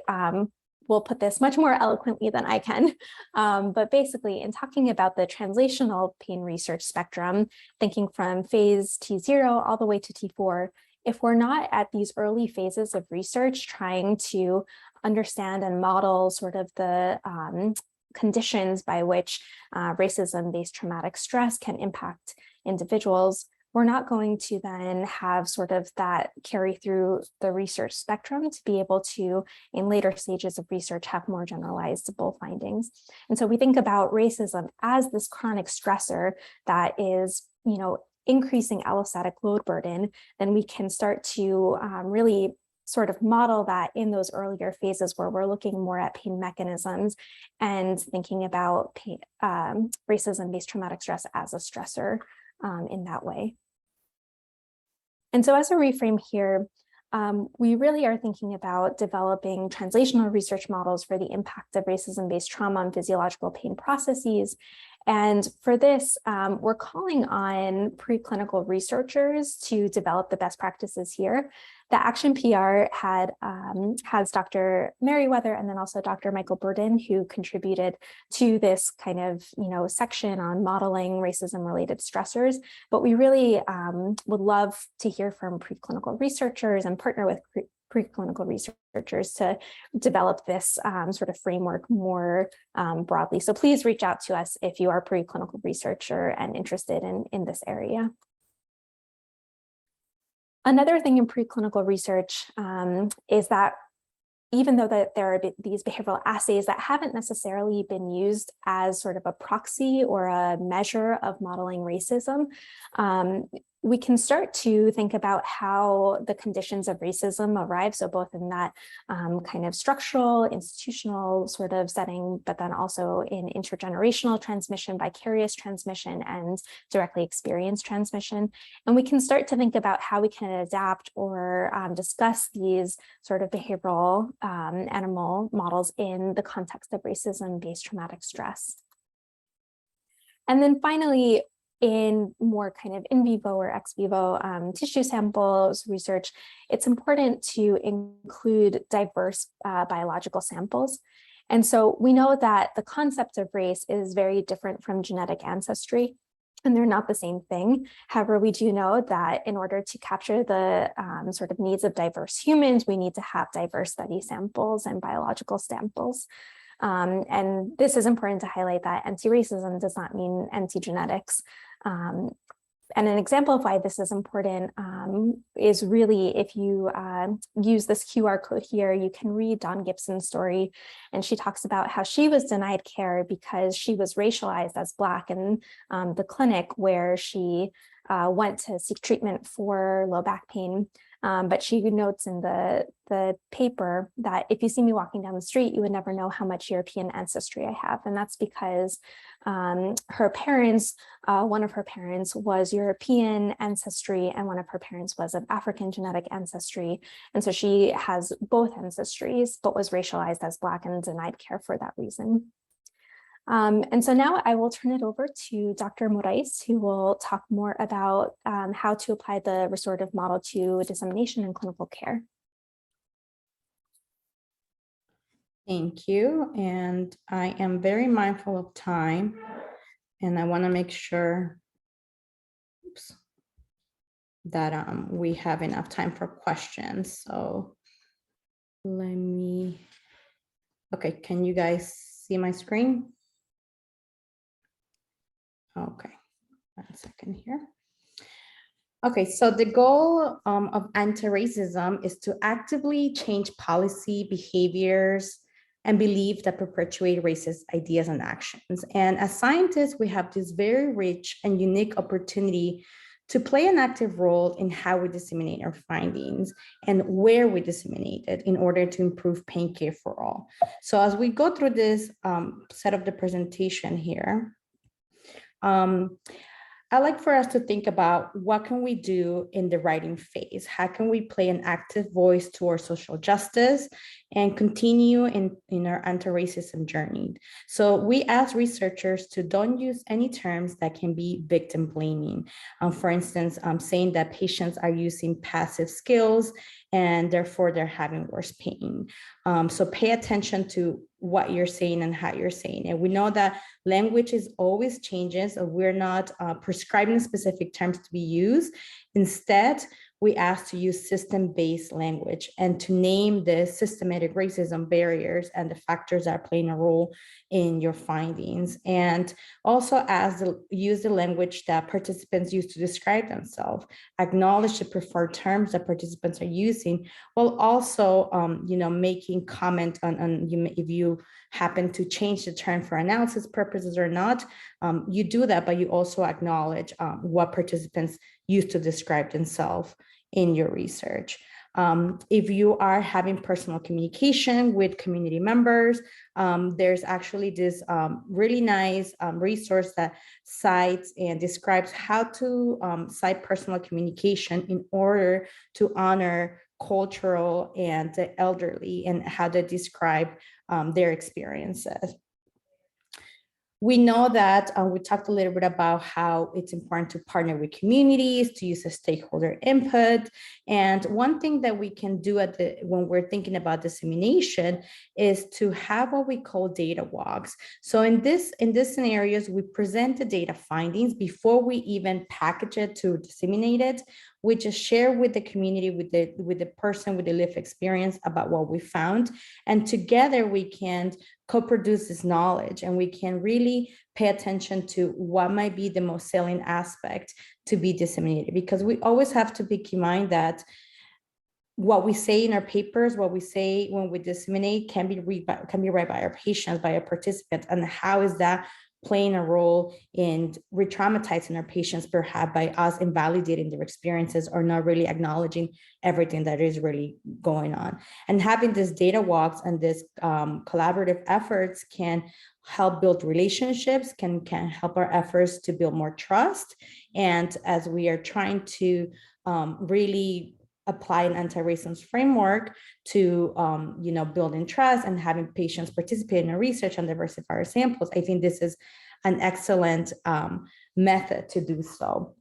will put this much more eloquently than I can, but basically in talking about the translational pain research spectrum, thinking from phase T0 all the way to T4, if we're not at these early phases of research trying to understand and model sort of the conditions by which racism-based traumatic stress can impact individuals, we're not going to then have sort of that carry through the research spectrum to be able to, in later stages of research, have more generalizable findings. And so we think about racism as this chronic stressor that is, increasing allostatic load burden, then we can start to really sort of model that in those earlier phases where we're looking more at pain mechanisms and thinking about racism-based traumatic stress as a stressor in that way. And so as a reframe here, we really are thinking about developing translational research models for the impact of racism-based trauma on physiological pain processes. And for this, we're calling on preclinical researchers to develop the best practices here. The Action PR has Dr. Merriweather and then also Dr. Michael Burden, who contributed to this kind of section on modeling racism-related stressors. But we really would love to hear from preclinical researchers and partner with preclinical researchers to develop this sort of framework more broadly. So please reach out to us if you are a preclinical researcher and interested in this area. Another thing in preclinical research is that even though that there are these behavioral assays that haven't necessarily been used as sort of a proxy or a measure of modeling racism, we can start to think about how the conditions of racism arrive. So both in that kind of structural, institutional sort of setting, but then also in intergenerational transmission, vicarious transmission, and directly experienced transmission. And we can start to think about how we can adapt or discuss these sort of behavioral animal models in the context of racism-based traumatic stress. And then finally, in more kind of in vivo or ex vivo tissue samples research, it's important to include diverse biological samples. And so we know that the concept of race is very different from genetic ancestry, and they're not the same thing. However, we do know that in order to capture the sort of needs of diverse humans, we need to have diverse study samples and biological samples. And this is important to highlight that anti-racism does not mean anti-genetics. And an example of why this is important is really if you use this QR code here, you can read Dawn Gibson's story. And she talks about how she was denied care because she was racialized as Black in the clinic where she went to seek treatment for low back pain. But she notes in the paper that if you see me walking down the street, you would never know how much European ancestry I have. And that's because her parents, one of her parents was European ancestry and one of her parents was of African genetic ancestry. And so she has both ancestries, but was racialized as Black and denied care for that reason. And so now I will turn it over to Dr. Morais, who will talk more about how to apply the restorative model to dissemination and clinical care. Thank you. And I am very mindful of time, and I want to make sure that we have enough time for questions. So let me, okay, can you guys see my screen? Okay, 1 second here. Okay, so the goal of anti-racism is to actively change policy, behaviors, and beliefs that perpetuate racist ideas and actions. And as scientists, we have this very rich and unique opportunity to play an active role in how we disseminate our findings and where we disseminate it in order to improve pain care for all. So as we go through this set of the presentation here, I'd like for us to think about what can we do in the writing phase? How can we play an active voice towards social justice and continue in our anti-racism journey? So we ask researchers to don't use any terms that can be victim blaming. For instance, saying that patients are using passive skills and therefore they're having worse pain. So pay attention to what you're saying and how you're saying it. We know that language is always changes, so we're not prescribing specific terms to be used. Instead, we ask to use system-based language and to name the systematic racism barriers and the factors that are playing a role in your findings. And also use the language that participants use to describe themselves, acknowledge the preferred terms that participants are using, while also making comment on if you happen to change the term for analysis purposes or not, you do that, but you also acknowledge what participants use to describe themselves in your research. If you are having personal communication with community members, there's actually this really nice resource that cites and describes how to cite personal communication in order to honor cultural and the elderly and how they describe their experiences. We know that we talked a little bit about how it's important to partner with communities, to use a stakeholder input. And one thing that we can do when we're thinking about dissemination is to have what we call data walks. So in this scenarios, we present the data findings before we even package it to disseminate it. we just share with the community, with the person with the lived experience about what we found. And together we can co-produce this knowledge, and we can really pay attention to what might be the most salient aspect to be disseminated. Because we always have to keep in mind that what we say in our papers, what we say when we disseminate can be read by our patients, by our participants, and how is that playing a role in re-traumatizing our patients, perhaps by us invalidating their experiences or not really acknowledging everything that is really going on. And having these data walks and this collaborative efforts can help build relationships, can help our efforts to build more trust. And as we are trying to really apply an anti-racism framework to building trust and having patients participate in our research and diversify our samples, I think this is an excellent method to do so.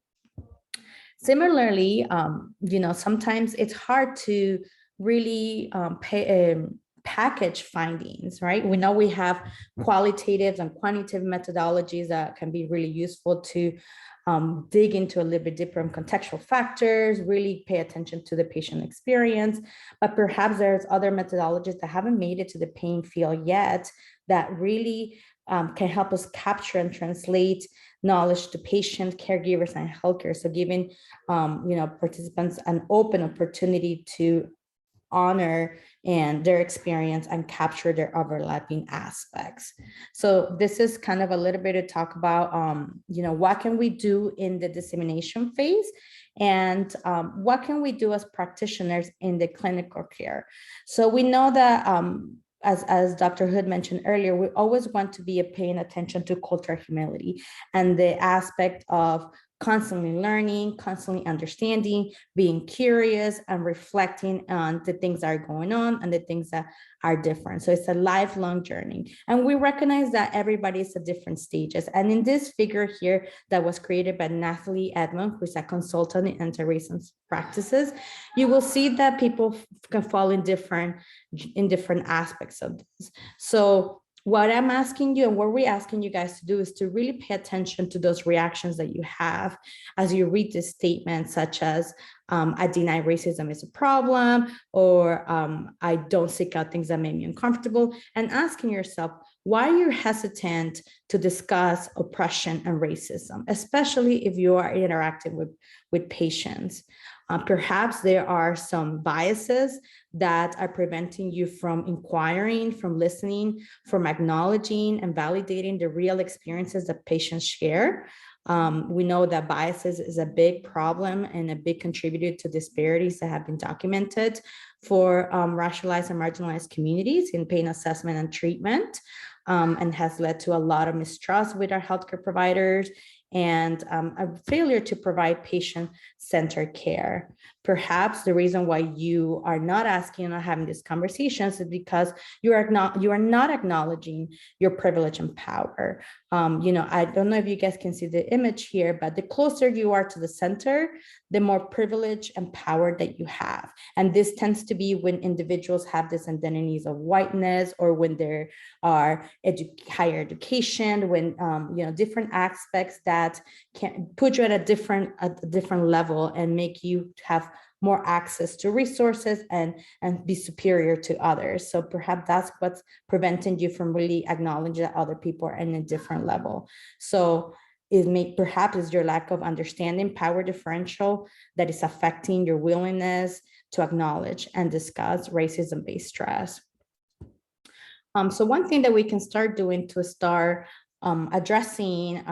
Similarly, sometimes it's hard to really package findings, right? We know we have qualitative and quantitative methodologies that can be really useful to dig into a little bit different contextual factors, really pay attention to the patient experience. But perhaps there's other methodologies that haven't made it to the pain field yet that really can help us capture and translate knowledge to patient, caregivers, and healthcare. So giving participants an open opportunity to honor and their experience and capture their overlapping aspects. So this is kind of a little bit to talk about, what can we do in the dissemination phase, and what can we do as practitioners in the clinical care. So we know that as Dr. Hood mentioned earlier, we always want to be paying attention to cultural humility and the aspect of constantly learning, constantly understanding, being curious, and reflecting on the things that are going on and the things that are different. So it's a lifelong journey. And we recognize that everybody is at different stages. And in this figure here that was created by Nathalie Edmond, who's a consultant in anti-racism practices, you will see that people can fall in different aspects of this. So what I'm asking you and what we're asking you guys to do is to really pay attention to those reactions that you have as you read this statement, such as I deny racism is a problem, or I don't seek out things that make me uncomfortable, and asking yourself why you're hesitant to discuss oppression and racism, especially if you are interacting with patients. Perhaps there are some biases that are preventing you from inquiring, from listening, from acknowledging and validating the real experiences that patients share. We know that biases is a big problem and a big contributor to disparities that have been documented for racialized and marginalized communities in pain assessment and treatment, and has led to a lot of mistrust with our healthcare providers and a failure to provide patient-centered care. Perhaps the reason why you are not asking or having these conversations is because you are not acknowledging your privilege and power. I don't know if you guys can see the image here, but the closer you are to the center, the more privilege and power that you have. And this tends to be when individuals have these identities of whiteness, or when there are higher education, when different aspects that can put you at a different level and make you have more access to resources and be superior to others. So perhaps that's what's preventing you from really acknowledging that other people are in a different level. So perhaps it's your lack of understanding power differential that is affecting your willingness to acknowledge and discuss racism-based stress. So one thing that we can start doing to start addressing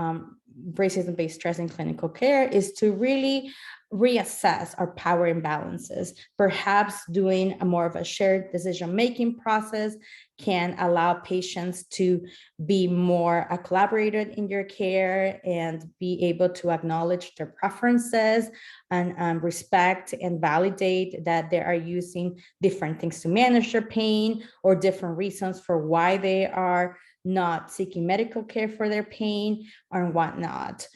racism-based stress in clinical care is to really reassess our power imbalances. Perhaps doing more of a shared decision-making process can allow patients to be more collaborated in your care and be able to acknowledge their preferences and respect and validate that they are using different things to manage their pain, or different reasons for why they are not seeking medical care for their pain or whatnot.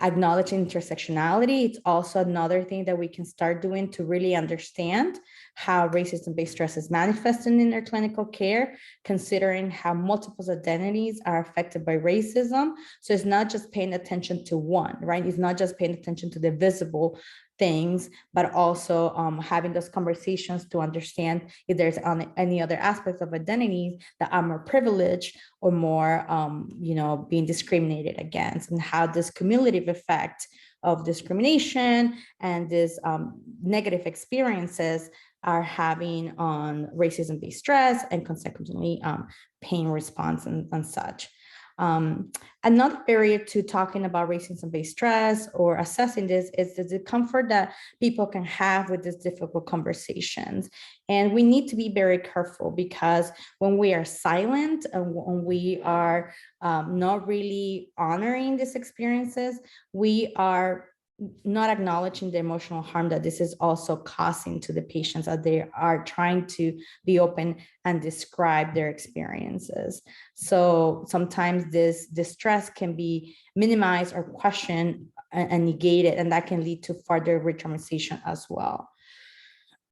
acknowledging intersectionality. It's also another thing that we can start doing to really understand how racism-based stress is manifesting in their clinical care, considering how multiple identities are affected by racism. So it's not just paying attention to one, right? It's not just paying attention to the visible things, but also having those conversations to understand if there's any other aspects of identities that are more privileged or more, being discriminated against, and how this cumulative effect of discrimination and this negative experiences are having on racism-based stress and consequently pain response and such. Another barrier to talking about racism-based stress or assessing this is the discomfort that people can have with these difficult conversations. And we need to be very careful, because when we are silent and when we are not really honoring these experiences, we are not acknowledging the emotional harm that this is also causing to the patients as they are trying to be open and describe their experiences. So sometimes this distress can be minimized or questioned and negated, and that can lead to further re-traumatization as well.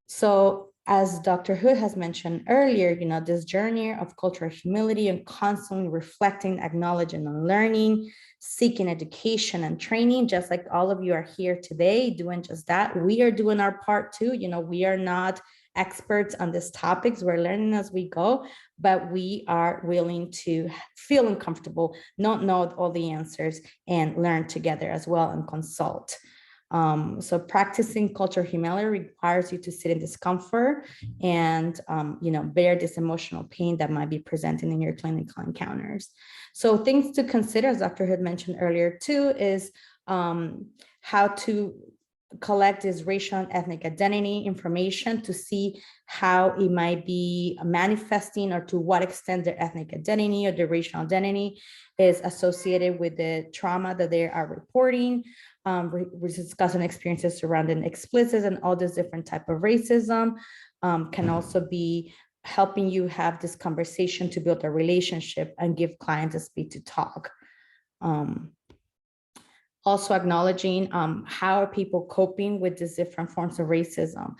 So as Dr. Hood has mentioned earlier, this journey of cultural humility and constantly reflecting, acknowledging and learning, seeking education and training, just like all of you are here today doing just that. We are doing our part too. We are not experts on these topics. We're learning as we go, but we are willing to feel uncomfortable, not know all the answers, and learn together as well and consult. So practicing cultural humility requires you to sit in discomfort and, bear this emotional pain that might be presenting in your clinical encounters. So things to consider, as Dr. Hood mentioned earlier too, is how to collect this racial and ethnic identity information to see how it might be manifesting, or to what extent their ethnic identity or their racial identity is associated with the trauma that they are reporting. We're discussing experiences surrounding explicit and all this different type of racism. Can also be helping you have this conversation to build a relationship and give clients a space to talk. Also acknowledging how are people coping with these different forms of racism.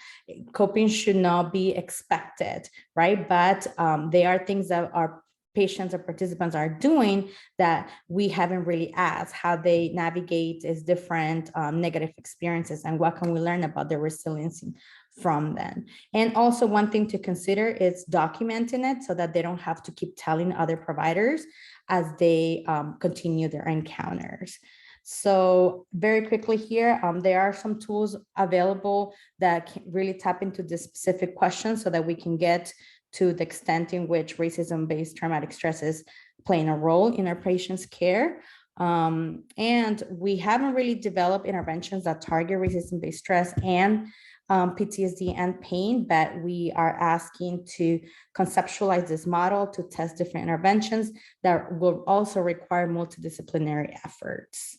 Coping should not be expected, right? But there are things that our patients or participants are doing that we haven't really asked, how they navigate these different negative experiences, and what can we learn about their resiliency from them. And also one thing to consider is documenting it so that they don't have to keep telling other providers as they continue their encounters. So very quickly here, there are some tools available that can really tap into this specific question so that we can get to the extent in which racism-based traumatic stress is playing a role in our patients' care. And we haven't really developed interventions that target racism-based stress and PTSD and pain, but we are asking to conceptualize this model to test different interventions that will also require multidisciplinary efforts.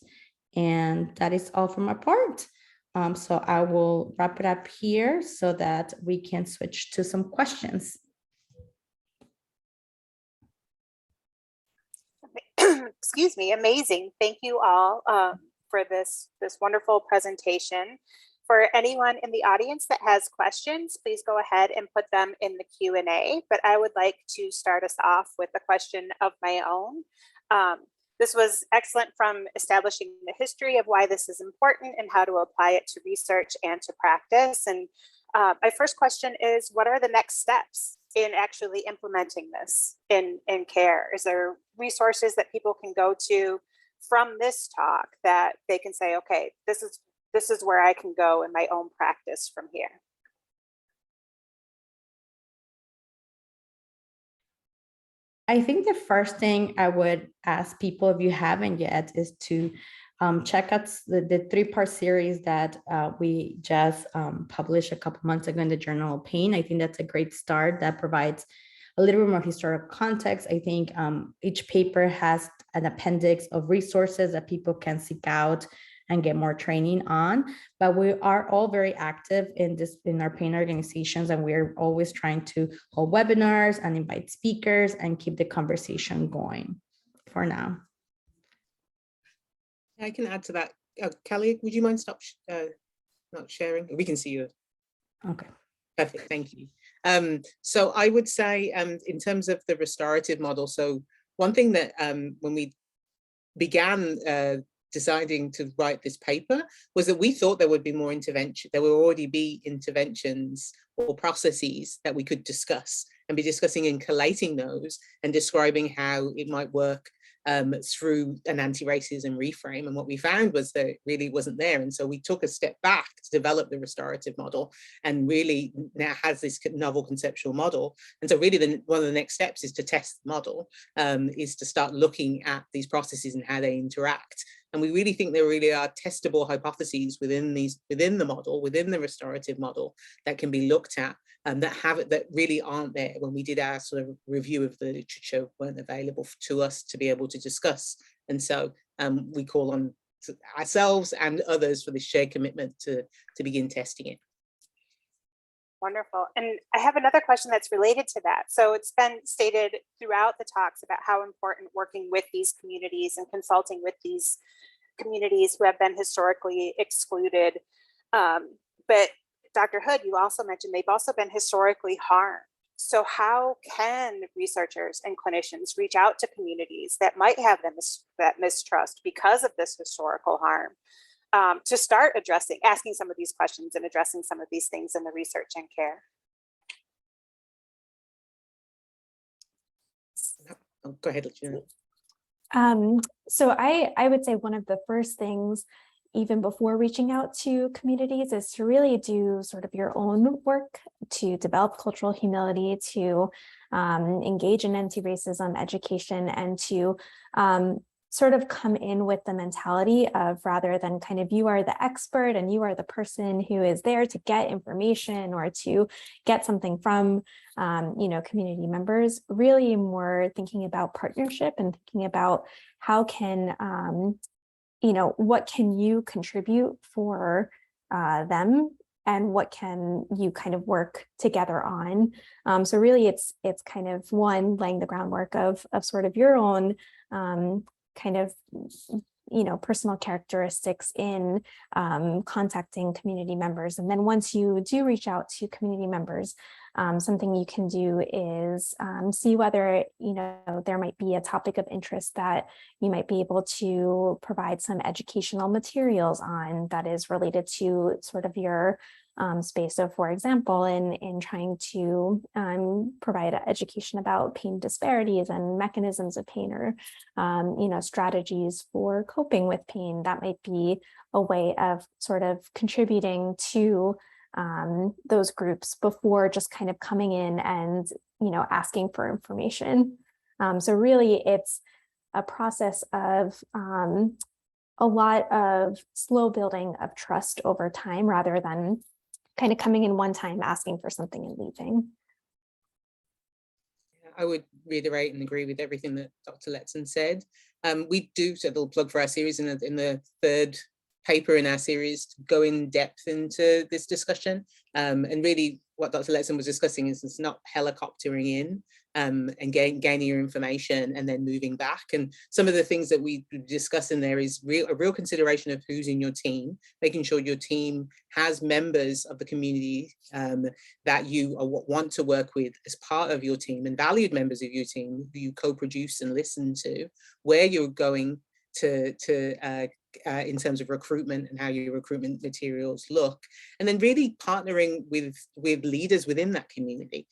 And that is all from my part. So I will wrap it up here so that we can switch to some questions. Excuse me, amazing. Thank you all for this wonderful presentation. For anyone in the audience that has questions, please go ahead and put them in the Q&A, but I would like to start us off with a question of my own. This was excellent, from establishing the history of why this is important and how to apply it to research and to practice. And my first question is, what are the next steps in actually implementing this in care? Is there resources that people can go to from this talk that they can say, okay, this is where I can go in my own practice from here? I think the first thing I would ask people, if you haven't yet, is to check out the 3-part series that we just published a couple months ago in the Journal of Pain. I think that's a great start that provides a little bit more historical context. I think each paper has an appendix of resources that people can seek out and get more training on. But we are all very active in our pain organizations, and we're always trying to hold webinars and invite speakers and keep the conversation going for now. I can add to that Kelly, would you mind not sharing? We can see you. Okay. Perfect, thank you. So I would say in terms of the restorative model, so one thing that when we began deciding to write this paper was that we thought there would be more intervention, there would already be interventions or processes that we could discuss and be discussing and collating those and describing how it might work through an anti-racism reframe. And what we found was that it really wasn't there. And so we took a step back to develop the restorative model and really now has this novel conceptual model. And so really one of the next steps is to test the model, is to start looking at these processes and how they interact. And we really think there really are testable hypotheses within the model, within the restorative model, that can be looked at that really aren't there when we did our sort of review of the literature, weren't available to us to be able to discuss. And so we call on ourselves and others for this shared commitment to begin testing it. Wonderful. And I have another question that's related to that. So it's been stated throughout the talks about how important working with these communities and consulting with these communities who have been historically excluded. But Dr. Hood, you also mentioned they've also been historically harmed. So how can researchers and clinicians reach out to communities that might have that mistrust because of this historical harm, to start asking some of these questions and addressing some of these things in the research and care? Oh, go ahead, Gina. So I would say one of the first things, even before reaching out to communities, is to really do sort of your own work to develop cultural humility, to engage in anti-racism education, and to sort of come in with the mentality of, rather than kind of you are the expert and you are the person who is there to get information or to get something from community members, really more thinking about partnership and thinking about how can what can you contribute for them, and what can you kind of work together on. So really it's kind of one, laying the groundwork of sort of your own kind of personal characteristics in contacting community members. And then once you do reach out to community members, something you can do is see whether there might be a topic of interest that you might be able to provide some educational materials on that is related to sort of your space. So for example, in trying to provide education about pain disparities and mechanisms of pain, or strategies for coping with pain, that might be a way of sort of contributing to those groups before just kind of coming in and asking for information. So really it's a process of a lot of slow building of trust over time, rather than kind of coming in one time, asking for something and leaving. I would reiterate and agree with everything that Dr. Letson said. We do, so a little plug for our series in the third paper in our series, to go in depth into this discussion. And really what Dr. Letson was discussing is it's not helicoptering in and gaining your information and then moving back. And some of the things that we discuss in there is a real consideration of who's in your team, making sure your team has members of the community that you want to work with as part of your team, and valued members of your team who you co-produce and listen to, where you're going to in terms of recruitment and how your recruitment materials look, and then really partnering with leaders within that community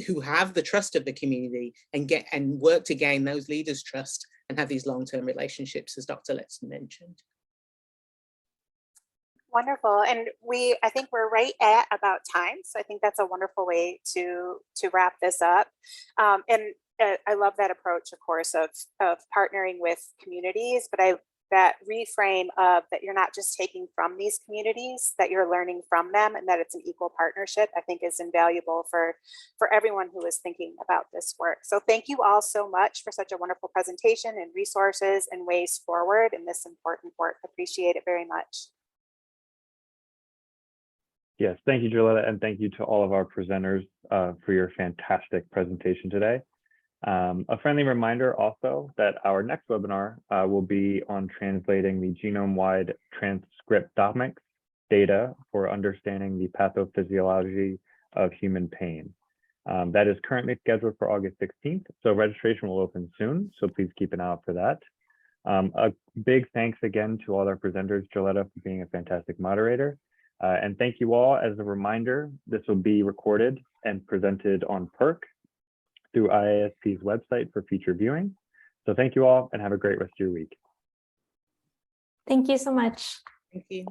who have the trust of the community, and work to gain those leaders' trust and have these long-term relationships, as Dr. Letson mentioned. Wonderful. And I think we're right at about time. So I think that's a wonderful way to wrap this up. And I love that approach, of course, of partnering with communities, but that reframe of that you're not just taking from these communities, that you're learning from them, and that it's an equal partnership, I think is invaluable for everyone who is thinking about this work. So thank you all so much for such a wonderful presentation and resources and ways forward in this important work. Appreciate it very much. Yes, thank you, Julietta, and thank you to all of our presenters for your fantastic presentation today. A friendly reminder also that our next webinar will be on translating the genome-wide transcriptomics data for understanding the pathophysiology of human pain. That is currently scheduled for August 16th, so registration will open soon, so please keep an eye out for that. A big thanks again to all our presenters, Joletta, for being a fantastic moderator. And thank you all. As a reminder, this will be recorded and presented on PERC through IASP's website for future viewing. So thank you all and have a great rest of your week. Thank you so much. Thank you.